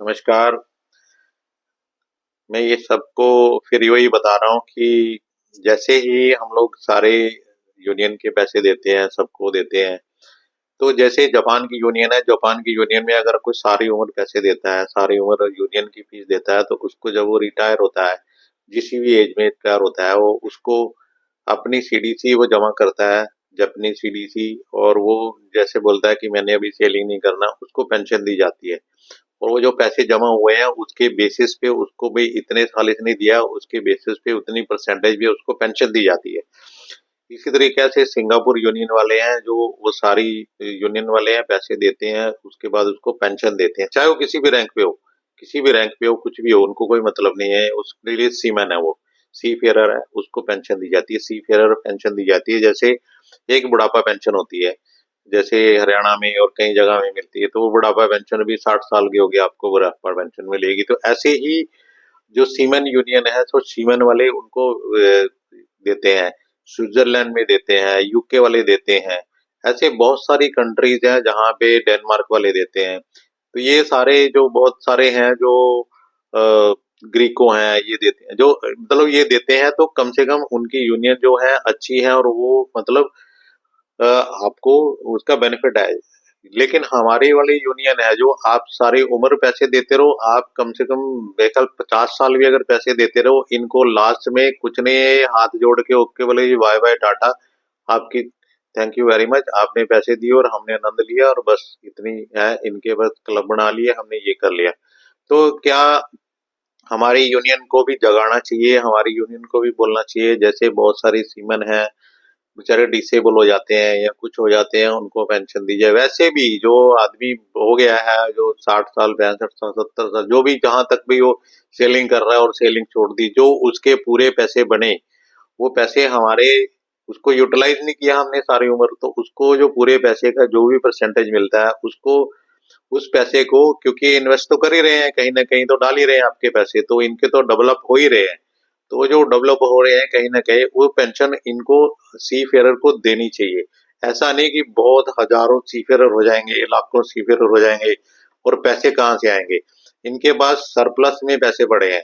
नमस्कार। मैं ये सबको फिर वही बता रहा हूँ कि जैसे ही हम लोग सारे यूनियन के पैसे देते हैं, सबको देते हैं, तो जैसे जापान की यूनियन है, जापान की यूनियन में अगर कोई सारी उम्र पैसे देता है, सारी उम्र यूनियन की फीस देता है, तो उसको जब वो रिटायर होता है, जिस भी एज में रिटायर होता है, वो उसको अपनी सीडीसी वो जमा करता है, अपनी सीडीसी, और वो जैसे बोलता है कि मैंने अभी सेलिंग नहीं करना, उसको पेंशन दी जाती है। और वो जो पैसे जमा हुए हैं उसके बेसिस पे उसको भी इतने साल इसने दिया, उसके बेसिस पे उतनी परसेंटेज भी उसको पेंशन दी जाती है। इसी तरीके से सिंगापुर यूनियन वाले हैं, जो वो सारी यूनियन वाले हैं, पैसे देते हैं, उसके बाद उसको पेंशन देते हैं, चाहे वो किसी भी रैंक पे हो, किसी भी रैंक पे हो, कुछ भी हो, उनको कोई मतलब नहीं है। उसके लिए सीमैन है, वो सी फेयरर है, उसको पेंशन दी जाती है, सी फेयरर पेंशन दी जाती है। जैसे एक बुढ़ापा पेंशन होती है, जैसे हरियाणा में और कई जगह में मिलती है, तो वो बुढ़ापा पेंशन भी 60 साल की होगी, आपको बुढ़ापा पेंशन मिलेगी। तो ऐसे ही जो सीमन यूनियन है, तो सीमन वाले उनको देते हैं, स्विट्जरलैंड में देते हैं, यूके वाले देते हैं, ऐसे बहुत सारी कंट्रीज हैं जहाँ पे डेनमार्क वाले देते हैं। तो ये सारे जो बहुत सारे हैं जो ग्रीको हैं, ये देते हैं, जो मतलब ये देते हैं, तो कम से कम उनकी यूनियन जो है अच्छी है, और वो मतलब आपको उसका बेनिफिट है। लेकिन हमारी वाली यूनियन है, जो आप सारी उम्र पैसे देते रहो, आप कम से कम बेकल 50 साल भी अगर पैसे देते रहो, इनको लास्ट में कुछ नहीं, हाथ जोड़ के ओके बोले जी बाय बाय टाटा, आपकी थैंक यू वेरी मच, आपने पैसे दिए और हमने आनंद लिया, और बस इतनी है, इनके बस क्लब बना लिए, हमने ये कर लिया। तो क्या हमारी यूनियन को भी जगाना चाहिए, हमारी यूनियन को भी बोलना चाहिए, जैसे बहुत सारी सीमन है, बेचारे डिसेबल हो जाते हैं या कुछ हो जाते हैं, उनको पेंशन दी जाए। वैसे भी जो आदमी हो गया है, जो 60 साल 65 साल 70 साल, जो भी जहां तक भी वो सेलिंग कर रहा है और सेलिंग छोड़ दी, जो उसके पूरे पैसे बने, वो पैसे हमारे, उसको यूटिलाइज नहीं किया हमने सारी उम्र, तो उसको जो पूरे पैसे का जो भी परसेंटेज मिलता है, उसको उस पैसे को, क्योंकि इन्वेस्ट तो कर ही रहे हैं, कहीं ना कहीं तो डाल ही रहे हैं आपके पैसे, तो इनके तो डेवलप हो ही रहे हैं। तो वो जो डेवलप हो रहे हैं कहीं ना कहीं, वो पेंशन इनको सी फेरर को देनी चाहिए। ऐसा नहीं कि बहुत हजारों सी फेरर हो जाएंगे, लाखों सी फेरर हो जाएंगे, और पैसे कहाँ से आएंगे? इनके पास सरप्लस में पैसे पड़े हैं,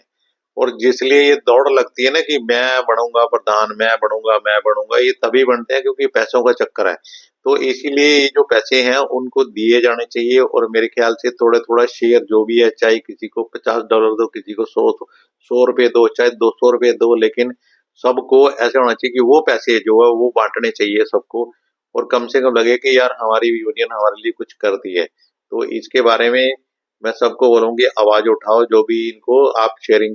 और जिसलिए ये दौड़ लगती है ना कि मैं बनूंगा प्रधान, मैं बनूंगा, मैं बनूंगा, ये तभी बनते हैं क्योंकि पैसों का चक्कर है। तो इसीलिए ये जो पैसे हैं उनको दिए जाने चाहिए, और मेरे ख्याल से थोड़ा थोड़ा शेयर जो भी है, चाहे किसी को $50 दो, किसी को 100 रुपए दो, चाहे $200 दो, लेकिन सबको ऐसा होना चाहिए कि वो पैसे जो है वो बांटने चाहिए सबको, और कम से कम लगे कि यार हमारी यूनियन हमारे लिए कुछ करती है। तो इसके बारे में मैं सबको बोलूंगी, आवाज उठाओ, जो भी इनको आप शेयरिंग